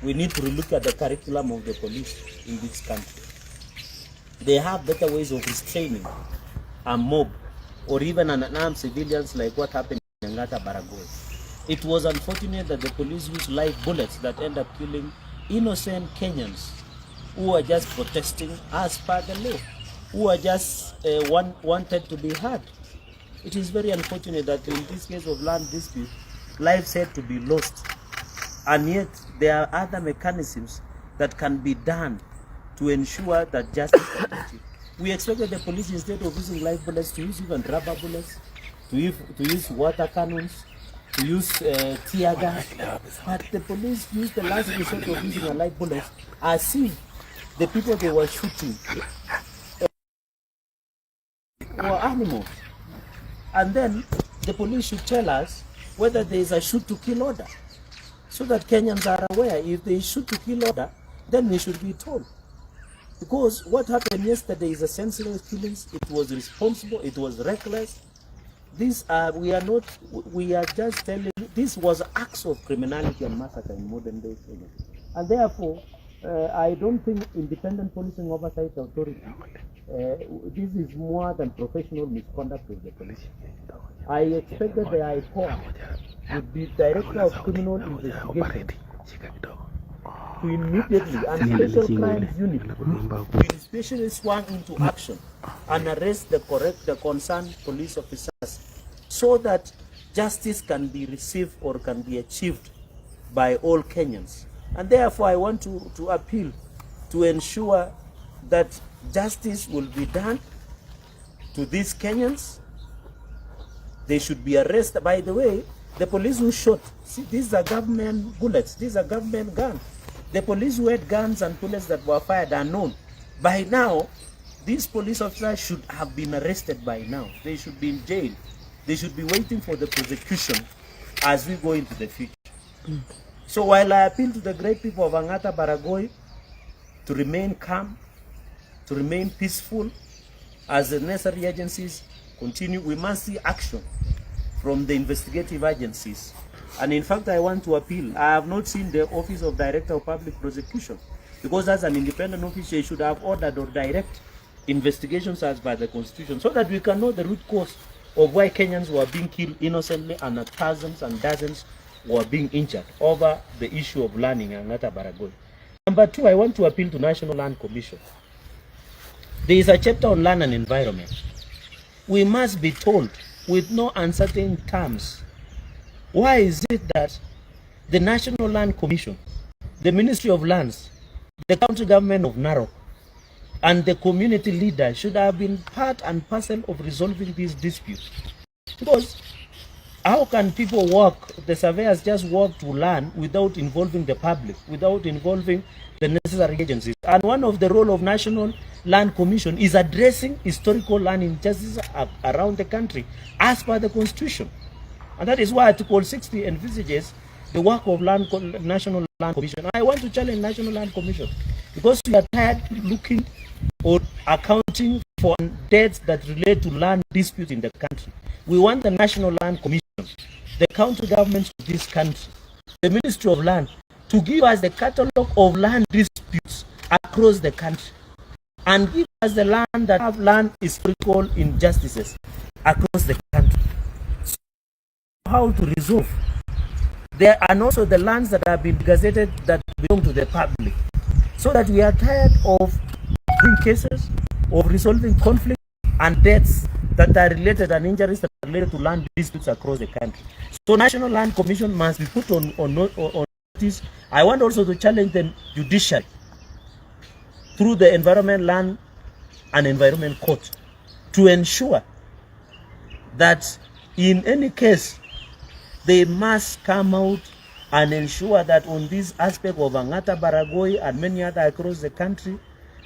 we need to look at the curriculum of the police in this country. They have better ways of restraining a mob or even unarmed civilians like what happened in Angata, Barrikoi. It was unfortunate that the police used live bullets that end up killing innocent Kenyans who are just protesting as per the law, who are just wanted to be heard. It is very unfortunate that in this case of land dispute, lives had to be lost. And yet there are other mechanisms that can be done to ensure that justice is achieved. We expected the police, instead of using live bullets, to use even rubber bullets, to use water cannons, to use tear gas. But the police used the last resort of using a live bullet as if the people they were shooting were animals. And then the police should tell us whether there is a shoot to kill order, so that Kenyans are aware. If they shoot to kill order, then we should be told. Because what happened yesterday is a senseless killings. It was responsible, it was reckless. This we are just telling you, this was acts of criminality and massacre in modern day Kenya. And therefore, I don't think independent policing oversight authority, this is more than professional misconduct of the police. I expect that the IPOA would be Director of Criminal Investigation to immediately, and Special Crimes Unit will especially swung into action and arrest the concerned police officers, so that justice can be received or can be achieved by all Kenyans. And therefore I want to appeal to ensure that justice will be done to these Kenyans. They should be arrested. By the way, the police who shot, see, these are government bullets, these are government guns. The police who had guns and bullets that were fired are known. By now, these police officers should have been arrested by now. They should be in jail. They should be waiting for the prosecution as we go into the future. So while I appeal to the great people of Angata, Barrikoi to remain calm, to remain peaceful, as the necessary agencies continue, we must see action from the investigative agencies. And in fact, I want to appeal. I have not seen the Office of Director of Public Prosecution, because as an independent office, they should have ordered or direct investigations as by the Constitution, so that we can know the root cause of why Kenyans were being killed innocently and thousands and dozens were being injured over the issue of land in Angata, Barrikoi. Number two, I want to appeal to National Land Commission. There is a chapter on land and environment. We must be told with no uncertain terms, why is it that the National Land Commission, the Ministry of Lands, the county government of NAROK, and the community leaders should have been part and parcel of resolving these disputes? Because how can people work, the surveyors just work to land without involving the public, without involving the necessary agencies? And one of the role of National Land Commission is addressing historical land injustices around the country as per the Constitution. And that is why Article 60 envisages the work of National Land Commission. I want to challenge National Land Commission, because we are tired looking or accounting for debts that relate to land disputes in the country. We want the National Land Commission, the county governments of this country, the Ministry of Land, to give us the catalogue of land disputes across the country, and give us the land that have land historical injustices across the country. So how to resolve? There are also the lands that have been gazetted that belong to the public, so that we are tired of doing cases, of resolving conflict and deaths that are related and injuries that are related to land disputes across the country. So National Land Commission must be put on notice. I want also to challenge the judiciary through the Environment, Land and Environment Court to ensure that in any case they must come out and ensure that on this aspect of Angata, Barrikoi and many other across the country,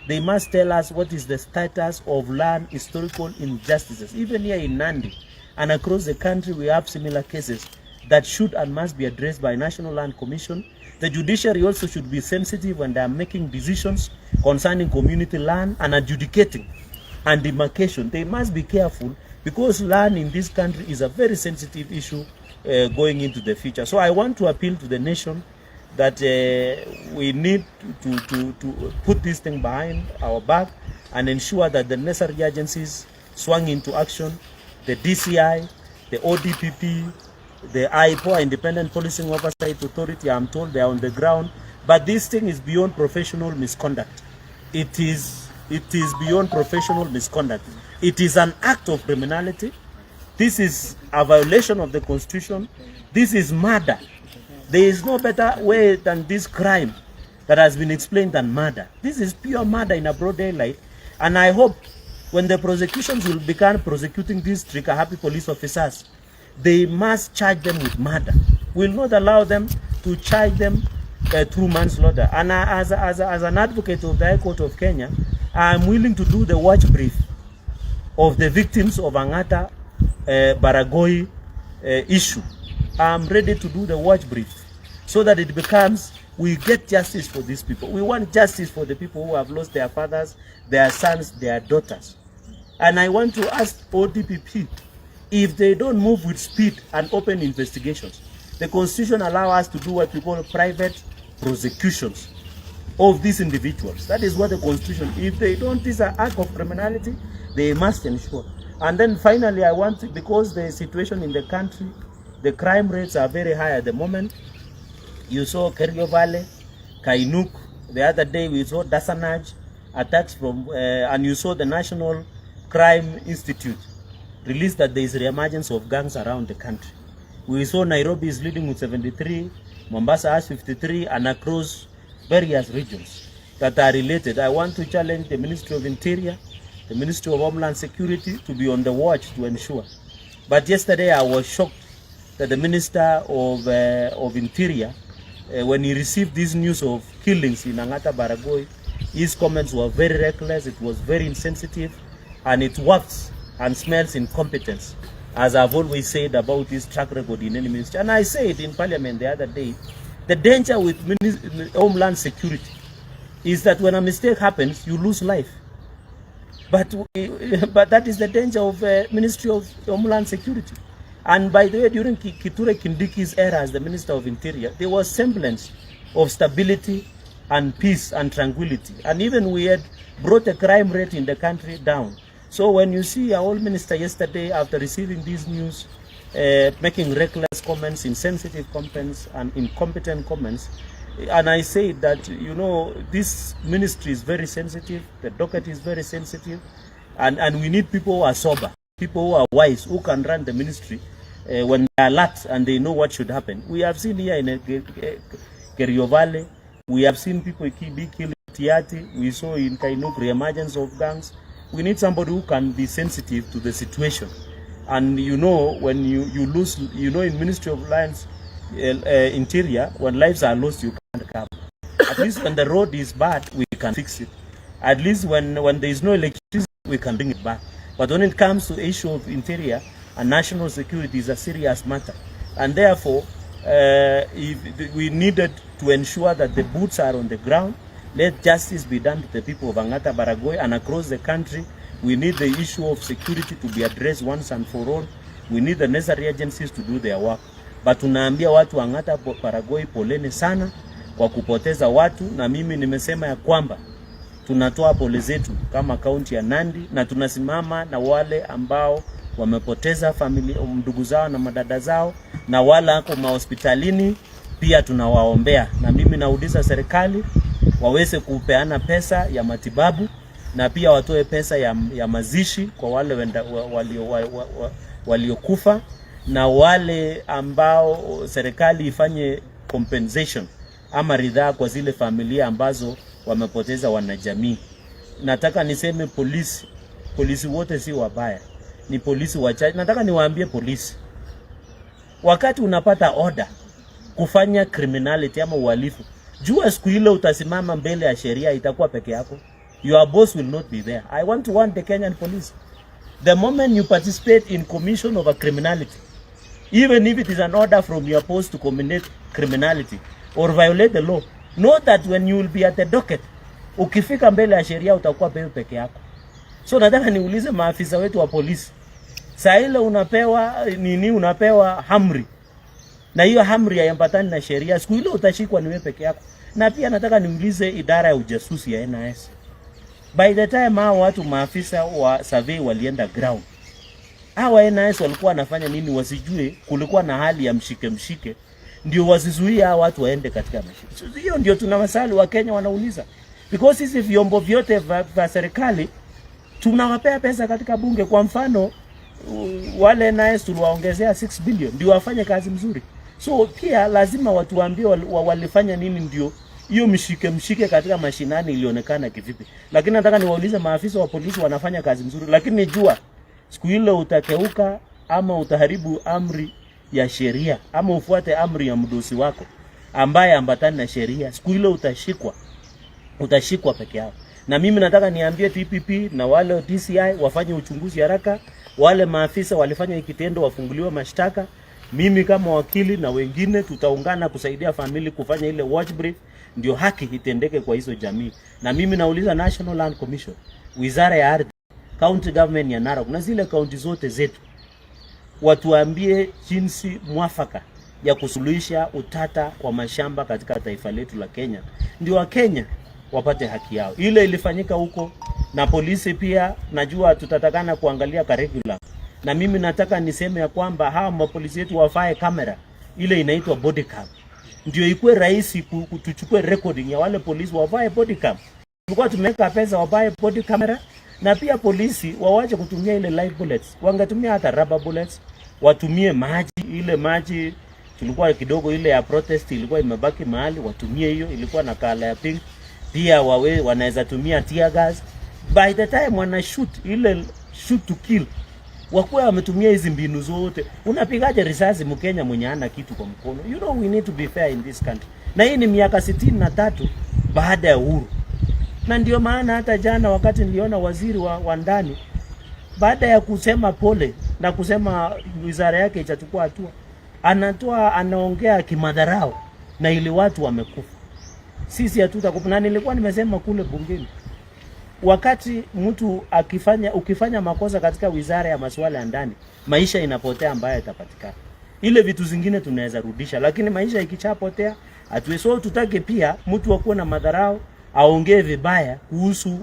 they must tell us what is the status of land historical injustices. Even here in Nandi and across the country, we have similar cases that should and must be addressed by National Land Commission. The judiciary also should be sensitive when they are making decisions concerning community land and adjudicating and demarcation. They must be careful, because land in this country is a very sensitive issue going into the future. So I want to appeal to the nation that we need to put this thing behind our back and ensure that the necessary agencies swung into action, the DCI, the ODPP, the IPO, Independent Policing Oversight Authority. I'm told they are on the ground, but this thing is beyond professional misconduct. It is beyond professional misconduct. It is an act of criminality. This is a violation of the Constitution. This is murder. There is no better way than this crime that has been explained than murder. This is pure murder in a broad daylight. And I hope when the prosecutions will begin prosecuting these trigger-happy police officers, they must charge them with murder. We will not allow them to charge them through manslaughter. And as an advocate of the High Court of Kenya, I am willing to do the watch brief of the victims of Angata Barrikoi issue. I am ready to do the watch brief so that it becomes, we get justice for these people. We want justice for the people who have lost their fathers, their sons, their daughters. And I want to ask ODPP, if they don't move with speed and open investigations, the Constitution allows us to do what we call private prosecutions of these individuals. That is what the Constitution, if they don't, this is an act of criminality, they must ensure. And then finally, I want to, because the situation in the country, the crime rates are very high at the moment. You saw Cherargei Valley, Kainuk. The other day we saw Dasanaj attacks from, and you saw the National Crime Institute released that there is a reemergence of gangs around the country. We saw Nairobi is leading with 73, Mombasa has 53, and across various regions that are related. I want to challenge the Ministry of Interior, the Ministry of Homeland Security to be on the watch to ensure. But yesterday I was shocked that the Minister of Interior, when he received this news of killings in Angata Barrikoi, his comments were very reckless, it was very insensitive, and it wafts and smells incompetence, as I've always said about his track record in any ministry. And I said in Parliament the other day, the danger with Homeland Security is that when a mistake happens, you lose life. But that is the danger of Ministry of Homeland Security. And by the way, during Kithure Kindiki's era as the Minister of Interior, there was semblance of stability and peace and tranquility. And even we had brought the crime rate in the country down. So when you see our old minister yesterday, after receiving these news, making reckless comments, insensitive comments, and incompetent comments, and I say that, you know, this ministry is very sensitive, the docket is very sensitive, and we need people who are sober, people who are wise, who can run the ministry when they are alert and they know what should happen. We have seen here in Cherargei Valley, we have seen people be killed in Tiati, we saw in Kainuk re-emergence of gangs. We need somebody who can be sensitive to the situation. And you know, when you lose, you know, in Ministry of Lands, Interior, when lives are lost, you can't recover. At least when the road is bad, we can fix it. At least when there is no electricity, we can bring it back. But when it comes to the issue of interior and national security, is a serious matter. And therefore, if we needed to ensure that the boots are on the ground. Let justice be done to the people of Angata Barrikoi and across the country. We need the issue of security to be addressed once and for all. We need the necessary agencies to do their work. But tunaambia watu Angata Barrikoi poleni sana kwa kupoteza watu, na mimi nimesema ya kwamba tunatoa pole zetu kama kaunti ya Nandi, na tunasimama na wale ambao wamepoteza familia, ndugu zao na madada zao, na wala wako mahospitalini pia tunawaombea. Na mimi nauliza serikali waweze kupeana pesa ya matibabu na pia watoe pesa ya mazishi kwa wale waliokufa, na wale ambao serikali ifanye compensation ama ridhaa kwa zile familia ambazo wamepoteza wanajamii. Nataka niseme polisi wote si wabaya, ni polisi wachache. Nataka niwaambie polisi, wakati unapata order kufanya criminality ama uhalifu, jua siku ile utasimama mbele ya sheria itakuwa peke yako. Your boss will not be there. I want to warn the Kenyan police. The moment you participate in commission of a criminality, even if it is an order from your post to commit criminality or violate the law, know that when you will be at the docket, ukifika mbele ya sheria utakuwa peke yako. So nataka niulize maafisa wetu wa polisi, saa ile unapewa amri na hiyo amri haiambatani na sheria, siku ile utashikwa ni wewe peke yako. Na pia nataka niulize idara ya ujasusi ya NIS. By the time hao watu maafisa wa survey walienda ground, hawa NIS walikuwa wanafanya nini wasijue kulikuwa na hali ya mshike ndio wasizuia hao watu waende katika mashirika? Hiyo ndio tuna maswali wa Kenya wanauliza. Because hizi vyombo vyote vya serikali tunawapea pesa katika bunge. Kwa mfano wale NIS tuliwaongezea 6 billion ndio wafanye kazi mzuri. So pia lazima watu waambie walifanya nini ndio hiyo mshike katika mashinani ilionekana kivipi. Lakini nataka niwaulize maafisa wa polisi wanafanya kazi mzuri, lakini nijua siku ile utakeuka ama utaharibu amri ya sheria ama ufuate amri ya mdosi wako ambaye ambatani na sheria, siku ile utashikwa peke yao. Na mimi nataka niambie TPP na wale DCI wafanye uchunguzi haraka. Wale maafisa walifanya ikitendo wafunguliwe mashtaka. Mimi kama wakili na wengine tutaungana kusaidia family kufanya ile watch brief ndio haki itendeke kwa hizo jamii. Na mimi nauliza National Land Commission, Wizara ya Ardhi, County Government ya NAROK na zile kaunti zote zetu watuambie jinsi mwafaka ya kusuluhisha utata wa mashamba katika taifa letu la Kenya. Ndio wa Kenya wapate haki yao. Ile ilifanyika huko na polisi pia najua tutatakana kuangalia curriculum. Na mimi nataka niseme ya kwamba hawa mapolisi wetu wafae kamera ile inaitwa body cam. Ndio ikuwe rahisi kutuchukue recording ya wale polisi wafae body cam. Tulikuwa tumeweka pesa wafae body camera na pia polisi wawache kutumia ile live bullets. Wangetumia hata rubber bullets, watumie maji, ile maji tulikuwa kidogo ile ya protest ilikuwa imebaki mahali, watumie hiyo ilikuwa na kala ya pink. Pia wanaweza tumia tear gas. By the time wana shoot ile shoot to kill, wakuwa wametumia hizi mbinu zote. Unapigaje risasi Mkenya mwenye hana kitu kwa mkono? You know we need to be fair in this country. Na hii ni miaka 63 baada ya uhuru. Na ndio maana hata jana wakati niliona waziri wa ndani baada ya kusema pole na kusema wizara yake itachukua hatua, anaongea kimadharau na ili watu wamekufa. Sisi hatutakufa. Na nilikuwa nimesema kule bungeni, wakati mtu ukifanya makosa katika wizara ya masuala ya ndani, maisha inapotea ambayo itapatikana. Ile vitu zingine tunaweza rudisha, lakini maisha ikichapotea hatuwezi. Tutake pia mtu akuwe na madharau, aongee vibaya kuhusu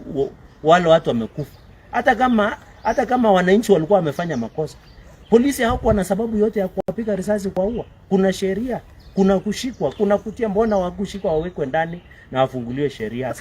wale watu wamekufa. Hata kama wananchi walikuwa wamefanya makosa, polisi hawakuwa na sababu yote ya kuwapiga risasi kwa ua. Kuna sheria, kuna kushikwa, kuna kutia. Mbona wakushikwa wawekwe ndani na wafunguliwe sheria?